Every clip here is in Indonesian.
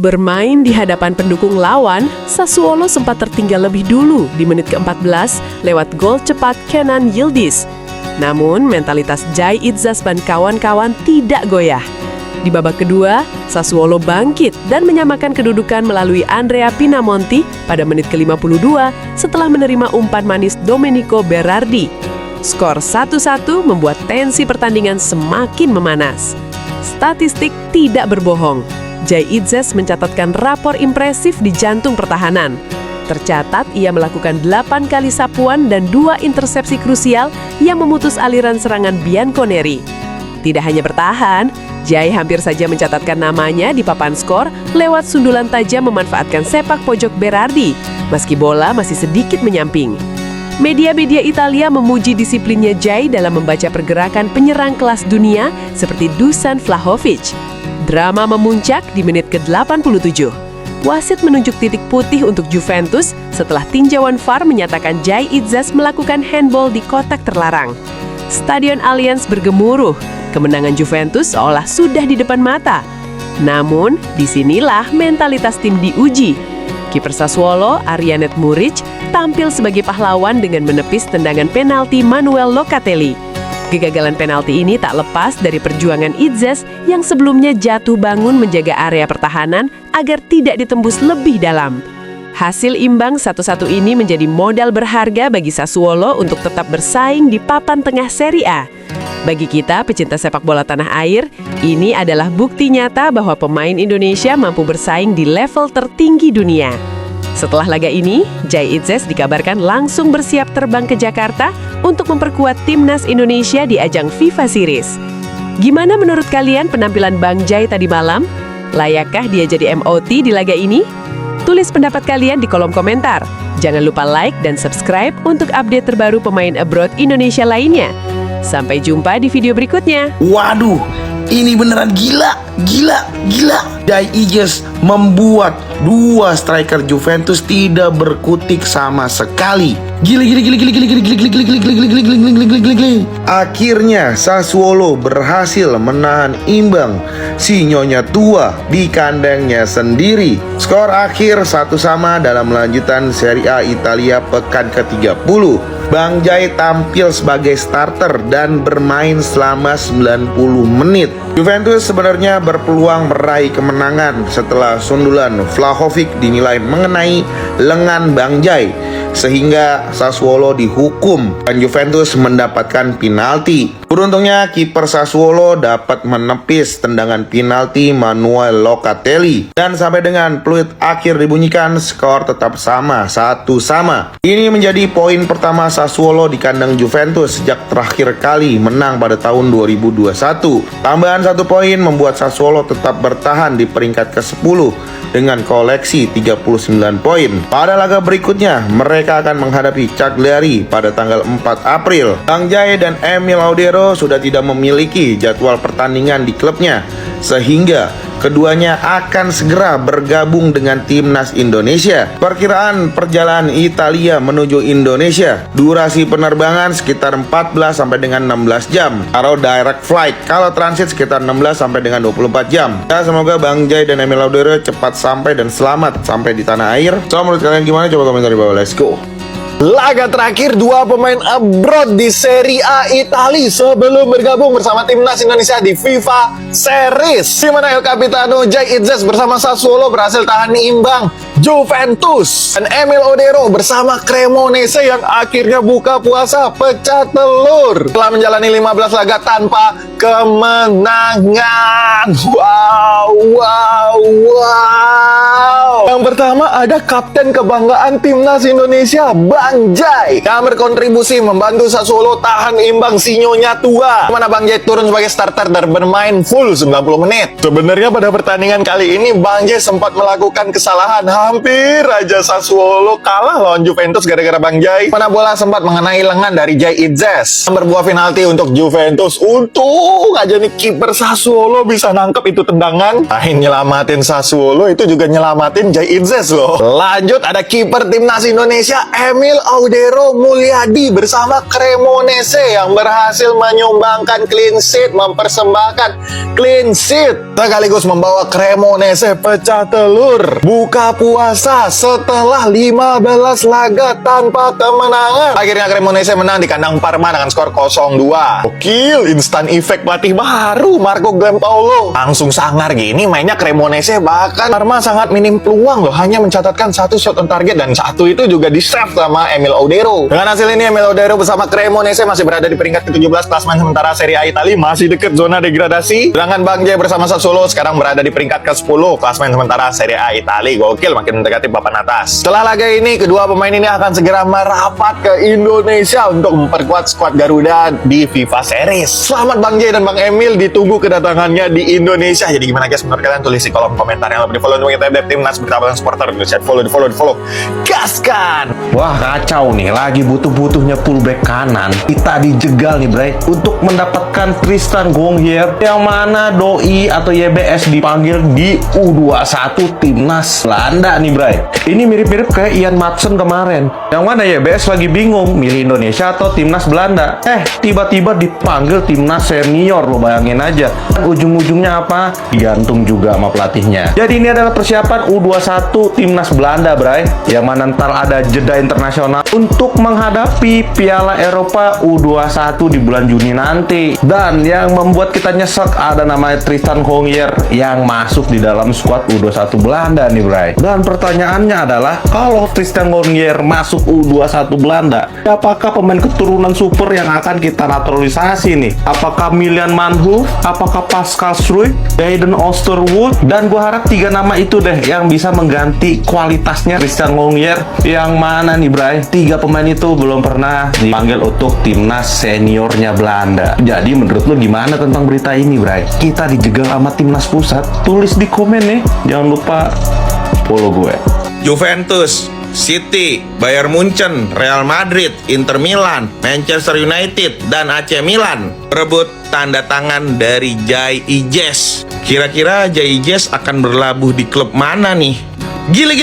bermain di hadapan pendukung lawan, Sassuolo sempat tertinggal lebih dulu di menit ke-14 lewat gol cepat Kenan Yildiz. Namun, mentalitas Jai Itzas dan kawan-kawan tidak goyah. Di babak kedua, Sassuolo bangkit dan menyamakan kedudukan melalui Andrea Pinamonti pada menit ke-52 setelah menerima umpan manis Domenico Berardi. Skor 1-1 membuat tensi pertandingan semakin memanas. Statistik tidak berbohong. Jai Itzas mencatatkan rapor impresif di jantung pertahanan. Tercatat ia melakukan 8 kali sapuan dan 2 intersepsi krusial yang memutus aliran serangan Bianconeri. Tidak hanya bertahan, Jai hampir saja mencatatkan namanya di papan skor lewat sundulan tajam memanfaatkan sepak pojok Berardi, meski bola masih sedikit menyamping. Media-media Italia memuji disiplinnya Jai dalam membaca pergerakan penyerang kelas dunia seperti Dusan Vlahovic. Drama memuncak di menit ke-87. Wasit menunjuk titik putih untuk Juventus setelah tinjauan VAR menyatakan Jai Itzas melakukan handball di kotak terlarang. Stadion Allianz bergemuruh. Kemenangan Juventus seolah sudah di depan mata. Namun, disinilah mentalitas tim diuji. Kiper Sassuolo, Arianet Muric, tampil sebagai pahlawan dengan menepis tendangan penalti Manuel Locatelli. Kegagalan penalti ini tak lepas dari perjuangan Itzas yang sebelumnya jatuh bangun menjaga area pertahanan agar tidak ditembus lebih dalam. Hasil imbang 1-1 ini menjadi modal berharga bagi Sassuolo untuk tetap bersaing di papan tengah Serie A. Bagi kita, pecinta sepak bola tanah air, ini adalah bukti nyata bahwa pemain Indonesia mampu bersaing di level tertinggi dunia. Setelah laga ini, Jai Itzas dikabarkan langsung bersiap terbang ke Jakarta untuk memperkuat timnas Indonesia di ajang FIFA Series. Gimana menurut kalian penampilan Bang Jai tadi malam? Layakkah dia jadi MOT di laga ini? Tulis pendapat kalian di kolom komentar. Jangan lupa like dan subscribe untuk update terbaru pemain abroad Indonesia lainnya. Sampai jumpa di video berikutnya. Waduh, ini beneran gila. Jai Itzas membuat 2 striker Juventus tidak berkutik sama sekali. Gila. Akhirnya Sassuolo berhasil menahan imbang si Nyonya Tua di kandangnya sendiri. Skor akhir 1-1 dalam lanjutan Serie A Italia pekan ke-30. Bang Jai tampil sebagai starter dan bermain selama 90 menit. Juventus sebenarnya berpeluang meraih kemenangan setelah sundulan Vlahovic dinilai mengenai lengan Bang Jai, sehingga Sassuolo dihukum dan Juventus mendapatkan penalti. Beruntungnya kiper Sassuolo dapat menepis tendangan penalti Manuel Locatelli dan sampai dengan peluit akhir dibunyikan, skor tetap sama 1-1. Ini menjadi poin pertama Sassuolo di kandang Juventus sejak terakhir kali menang pada tahun 2021. Tambahan 1 poin membuat Sassuolo tetap bertahan di peringkat ke-10 dengan koleksi 39 poin. Pada laga berikutnya, mereka akan menghadapi Cagliari pada tanggal 4 April. Bang Jai dan Emil Audero sudah tidak memiliki jadwal pertandingan di klubnya, sehingga keduanya akan segera bergabung dengan timnas Indonesia. Perkiraan perjalanan Italia menuju Indonesia, durasi penerbangan sekitar 14 sampai dengan 16 jam. Kalau direct flight, kalau transit sekitar 16 sampai dengan 24 jam. Ya, semoga Bang Jai dan Emil Audero cepat sampai dan selamat sampai di tanah air. So, menurut kalian gimana? Coba komentar di bawah. Let's go. Laga terakhir 2 pemain abroad di Serie A Italia sebelum bergabung bersama timnas Indonesia di FIFA Series, di mana El Capitano Jai Itzas bersama Sassuolo berhasil tahan imbang Juventus, dan Emil Audero bersama Cremonese yang akhirnya buka puasa pecah telur setelah menjalani 15 laga tanpa kemenangan. Wow. Yang pertama ada kapten kebanggaan timnas Indonesia, Bang Jai, yang berkontribusi membantu Sassuolo tahan imbang si Nyonya Tua, mana Bang Jai turun sebagai starter dan bermain full 90 menit. Sebenarnya pada pertandingan kali ini Bang Jai sempat melakukan kesalahan, hampir aja Sassuolo kalah lawan Juventus gara-gara Bang Jai, mana bola sempat mengenai lengan dari Jai Itzas yang berbuah penalti untuk Juventus. Untung aja nih kiper Sassuolo bisa nangkep itu tendangan. Nyelamatin Sassuolo, itu juga nyelamatin Jai Jai Itzes loh. Lanjut ada kiper timnas Indonesia Emil Audero Mulyadi bersama Cremonese yang berhasil menyumbangkan clean sheet, mempersembahkan clean sheet sekaligus membawa Cremonese pecah telur buka puasa setelah 15 laga tanpa kemenangan. Akhirnya Cremonese menang di kandang Parma dengan skor 0-2. Gokil, instan efek pelatih baru Marco Giampaolo. Langsung sangar gini mainnya Cremonese, bahkan Parma sangat minim peluang loh, hanya mencatatkan 1 shot on target dan 1 itu juga di save sama Emil Audero. Dengan hasil ini Emil Audero bersama Cremonese masih berada di peringkat ke-17 klasemen sementara Serie A Italia, masih dekat zona degradasi. Sedangkan Bang Jai bersama Sassuolo sekarang berada di peringkat ke-10 klasemen sementara Serie A Italia. Gokil, makin mendekati papan atas. Setelah laga ini, kedua pemain ini akan segera merapat ke Indonesia untuk memperkuat skuad Garuda di FIFA Series. Selamat Bang Jai dan Bang Emil, ditunggu kedatangannya di Indonesia. Jadi gimana guys menurut kalian? Tulis di kolom komentar. Yang lebih di follow untuk kita update timnas bertaburan supporter Indonesia. Follow. Gaskan! Wah kacau nih, lagi butuh-butuhnya fullback kanan. Kita dijegal nih Bray untuk mendapatkan Tristan Gonghier, yang mana Doi atau YBS dipanggil di U21 timnas Belanda nih Bray. Ini mirip-mirip kayak Ian Maatsen kemarin, yang mana YBS lagi bingung milih Indonesia atau timnas Belanda. Tiba-tiba dipanggil timnas senior, lo bayangin aja. Ujung-ujungnya apa? Digantung juga sama pelatihnya. Jadi ini adalah persiapan U21 timnas Belanda Bray, yang mana ntar ada jeda internasional untuk menghadapi Piala Eropa U21 di bulan Juni nanti. Dan yang membuat kita nyesek ada namanya Tristan Gonghier yang masuk di dalam skuad U21 Belanda nih Bray. Dan pertanyaannya adalah, kalau Tristan Gonghier masuk U21 Belanda, apakah pemain keturunan super yang akan kita naturalisasi nih? Apakah Milan Manhoef? Apakah Pascal Struijk? Hayden Oosterwold? Dan gua harap 3 nama itu deh yang bisa mengganti kualitasnya Tristan Gonghier, yang mana nih Bray, 3 pemain itu belum pernah dipanggil untuk timnas seniornya Belanda. Jadi menurut lu gimana tentang berita ini Bray? Kita dijegal sama timnas pusat? Tulis di komen nih. Jangan lupa follow gue. Juventus, City, Bayern Munchen, Real Madrid, Inter Milan, Manchester United, dan AC Milan berebut tanda tangan dari Jai Itzes. Kira-kira Jai Itzes akan berlabuh di klub mana nih? Gila.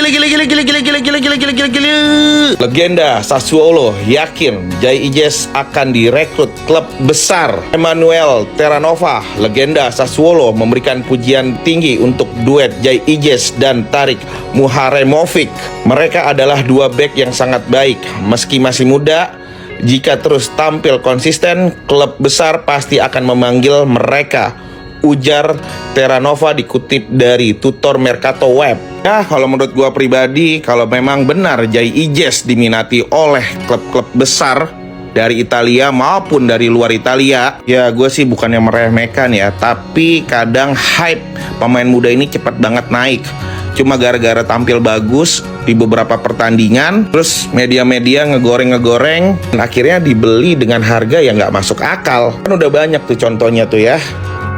Legenda Sassuolo yakin Jai Itzes akan direkrut klub besar. Emanuele Terranova, legenda Sassuolo, memberikan pujian tinggi untuk duet Jai Itzes dan Tarik Muharemovic. Mereka adalah 2 bek yang sangat baik. Meski masih muda, jika terus tampil konsisten, klub besar pasti akan memanggil mereka, ujar Terranova dikutip dari Tutor Mercato Web. Ya, kalau menurut gua pribadi, kalau memang benar Jai Itzes diminati oleh klub-klub besar dari Italia maupun dari luar Italia, ya gue sih bukannya meremehkan ya, tapi kadang hype pemain muda ini cepat banget naik. Cuma gara-gara tampil bagus di beberapa pertandingan, terus media-media ngegoreng, dan akhirnya dibeli dengan harga yang nggak masuk akal. Kan udah banyak tuh contohnya tuh ya.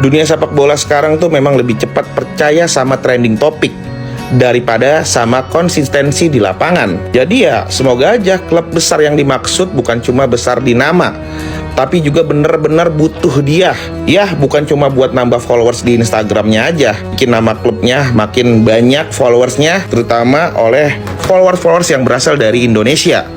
Dunia sepak bola sekarang tuh memang lebih cepat percaya sama trending topik daripada sama konsistensi di lapangan. Jadi ya semoga aja klub besar yang dimaksud bukan cuma besar di nama, tapi juga bener-bener butuh dia. Ya bukan cuma buat nambah followers di Instagramnya aja, bikin nama klubnya makin banyak followersnya, terutama oleh followers yang berasal dari Indonesia.